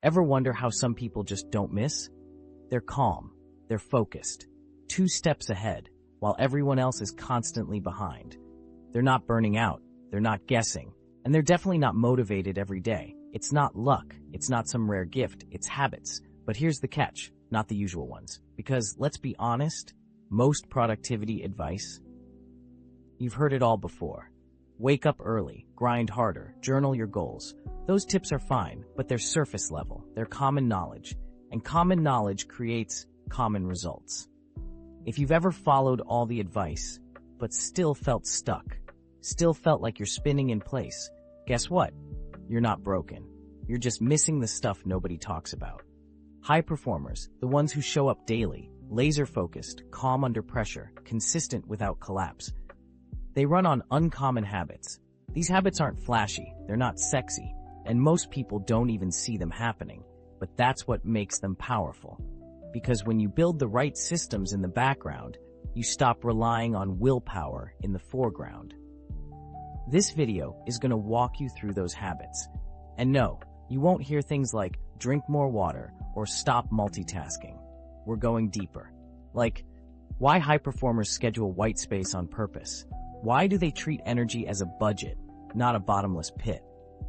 Ever wonder how some people just don't miss? They're calm, they're focused, 2 steps ahead, while everyone else is constantly behind. They're not burning out, they're not guessing, and they're definitely not motivated every day. It's not luck, it's not some rare gift, it's habits. But here's the catch, not the usual ones. Because, let's be honest, most productivity advice, you've heard it all before. Wake up early, grind harder, journal your goals. Those tips are fine, but they're surface level. They're common knowledge, and common knowledge creates common results. If you've ever followed all the advice, but still felt stuck, still felt like you're spinning in place, guess what? You're not broken. You're just missing the stuff nobody talks about. High performers, the ones who show up daily, laser-focused, calm under pressure, consistent without collapse, they run on uncommon habits. These habits aren't flashy, they're not sexy, and most people don't even see them happening. But that's what makes them powerful. Because when you build the right systems in the background, you stop relying on willpower in the foreground. This video is going to walk you through those habits. And no, you won't hear things like drink more water or stop multitasking. We're going deeper. Like, why high performers schedule white space on purpose? Why do they treat energy as a budget, not a bottomless pit?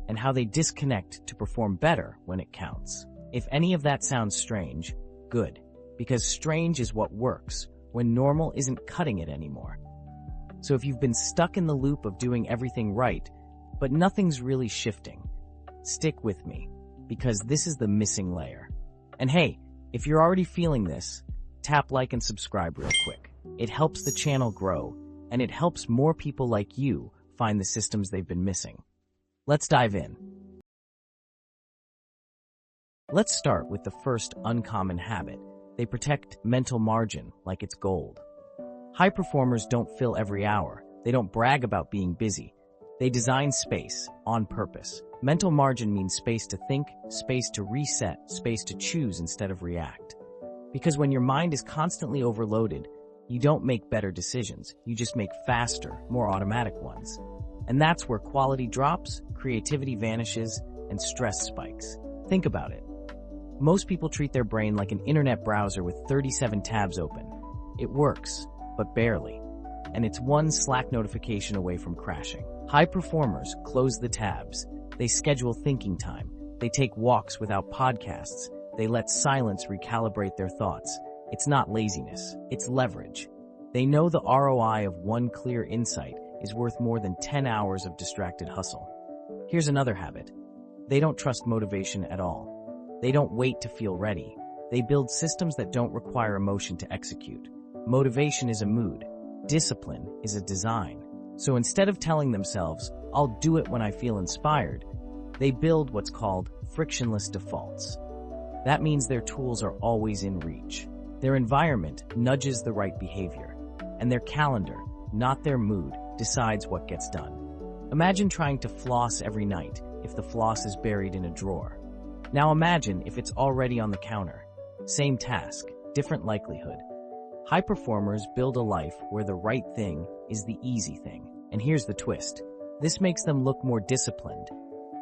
And how they disconnect to perform better when it counts. If any of that sounds strange, good. Because strange is what works when normal isn't cutting it anymore. So if you've been stuck in the loop of doing everything right, but nothing's really shifting, stick with me, because this is the missing layer. And hey, if you're already feeling this, tap like and subscribe real quick. It helps the channel grow, and it helps more people like you find the systems they've been missing. Let's dive in. Let's start with the first uncommon habit. They protect mental margin like it's gold. High performers don't fill every hour. They don't brag about being busy. They design space on purpose. Mental margin means space to think, space to reset, space to choose instead of react. Because when your mind is constantly overloaded, you don't make better decisions. You just make faster, more automatic ones. And that's where quality drops, creativity vanishes, and stress spikes. Think about it. Most people treat their brain like an internet browser with 37 tabs open. It works, but barely. And it's one Slack notification away from crashing. High performers close the tabs. They schedule thinking time. They take walks without podcasts. They let silence recalibrate their thoughts. It's not laziness, it's leverage. They know the ROI of one clear insight is worth more than 10 hours of distracted hustle. Here's another habit. They don't trust motivation at all. They don't wait to feel ready. They build systems that don't require emotion to execute. Motivation is a mood. Discipline is a design. So instead of telling themselves, I'll do it when I feel inspired, they build what's called frictionless defaults. That means their tools are always in reach. Their environment nudges the right behavior, and their calendar, not their mood, decides what gets done. Imagine trying to floss every night if the floss is buried in a drawer. Now imagine if it's already on the counter. Same task, different likelihood. High performers build a life where the right thing is the easy thing. And here's the twist. This makes them look more disciplined.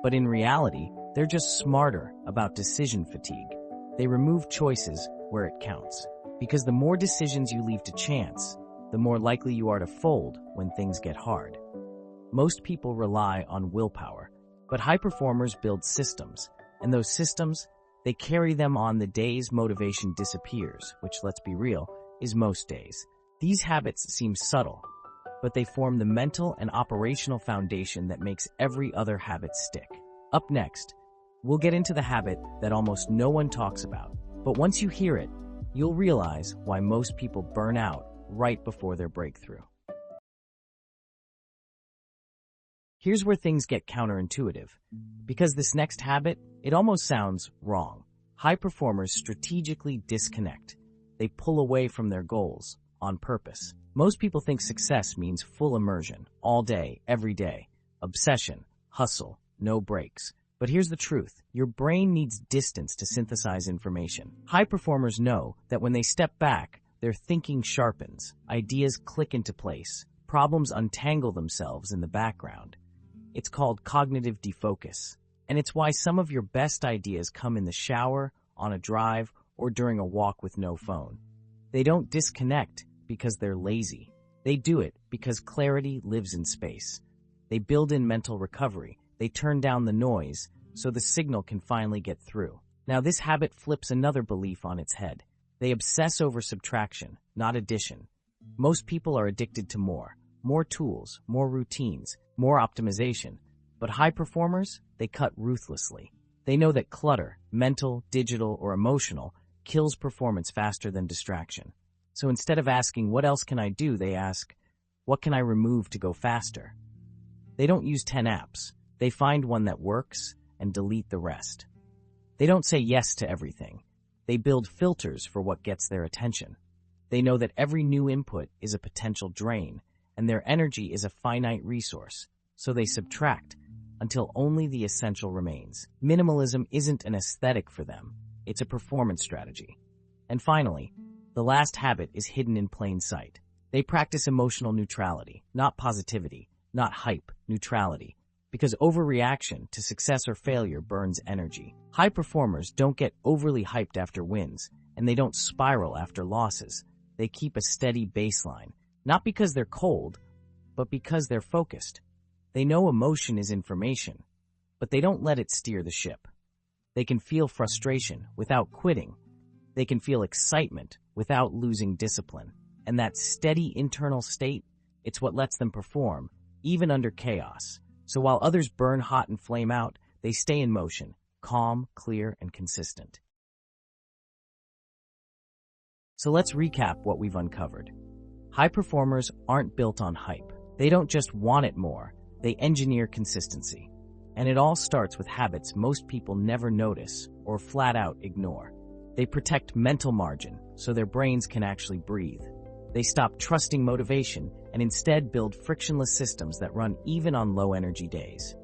But in reality, they're just smarter about decision fatigue. They remove choices where it counts. Because the more decisions you leave to chance, the more likely you are to fold when things get hard. Most people rely on willpower, but high performers build systems. And those systems, they carry them on the days motivation disappears, which, let's be real, is most days. These habits seem subtle, but they form the mental and operational foundation that makes every other habit stick. Up next, we'll get into the habit that almost no one talks about. But once you hear it, you'll realize why most people burn out right before their breakthrough. Here's where things get counterintuitive. Because this next habit, it almost sounds wrong. High performers strategically disconnect. They pull away from their goals on purpose. Most people think success means full immersion, all day, every day. Obsession, hustle, no breaks. But here's the truth. Your brain needs distance to synthesize information. High performers know that when they step back, their thinking sharpens, ideas click into place, problems untangle themselves in the background. It's called cognitive defocus. And it's why some of your best ideas come in the shower, on a drive, or during a walk with no phone. They don't disconnect because they're lazy. They do it because clarity lives in space. They build in mental recovery. They turn down the noise so the signal can finally get through. Now, this habit flips another belief on its head. They obsess over subtraction, not addition. Most people are addicted to more tools, more routines, more optimization. But high performers, they cut ruthlessly. They know that clutter, mental, digital, or emotional, kills performance faster than distraction. So instead of asking, what else can I do, they ask, what can I remove to go faster? They don't use 10 apps. They find one that works and delete the rest. They don't say yes to everything. They build filters for what gets their attention. They know that every new input is a potential drain, and their energy is a finite resource, so they subtract until only the essential remains. Minimalism isn't an aesthetic for them. It's a performance strategy. And finally, the last habit is hidden in plain sight. They practice emotional neutrality, not positivity, not hype, neutrality, because overreaction to success or failure burns energy. High performers don't get overly hyped after wins, and they don't spiral after losses. They keep a steady baseline, not because they're cold, but because they're focused. They know emotion is information, but they don't let it steer the ship. They can feel frustration without quitting. They can feel excitement without losing discipline. And that steady internal state, it's what lets them perform, even under chaos. So while others burn hot and flame out, they stay in motion, calm, clear, and consistent. So let's recap what we've uncovered. High performers aren't built on hype. They don't just want it more, they engineer consistency. And it all starts with habits most people never notice or flat out ignore. They protect mental margin so their brains can actually breathe. They stop trusting motivation and instead build frictionless systems that run even on low-energy days.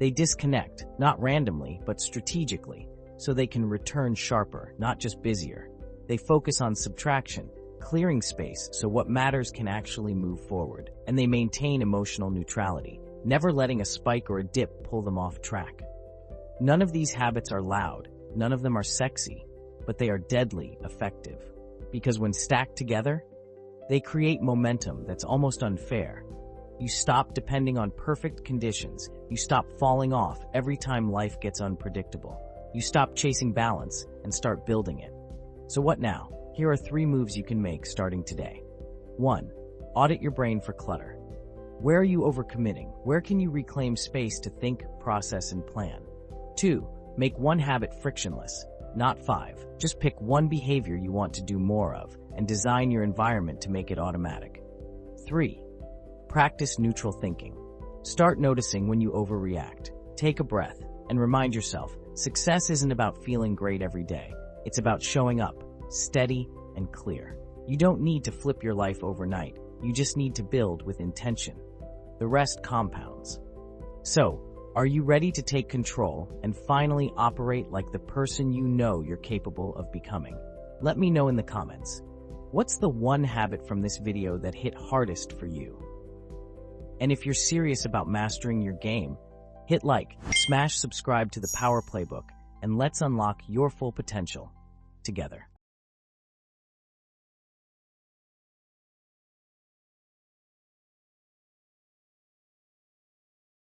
They disconnect, not randomly, but strategically, so they can return sharper, not just busier. They focus on subtraction, clearing space so what matters can actually move forward. And they maintain emotional neutrality, never letting a spike or a dip pull them off track. None of these habits are loud, none of them are sexy, but they are deadly effective. Because when stacked together, they create momentum that's almost unfair. You stop depending on perfect conditions. You stop falling off every time life gets unpredictable. You stop chasing balance and start building it. So what now? Here are 3 moves you can make starting today. 1. Audit your brain for clutter. Where are you overcommitting? Where can you reclaim space to think, process, and plan? 2. Make one habit frictionless, not 5. Just pick one behavior you want to do more of and design your environment to make it automatic. 3. Practice neutral thinking. Start noticing when you overreact. Take a breath and remind yourself, success isn't about feeling great every day. It's about showing up, steady and clear. You don't need to flip your life overnight. You just need to build with intention. The rest compounds. So, are you ready to take control and finally operate like the person you know you're capable of becoming? Let me know in the comments. What's the one habit from this video that hit hardest for you? And if you're serious about mastering your game, hit like, smash subscribe to the Power Playbook, and let's unlock your full potential together.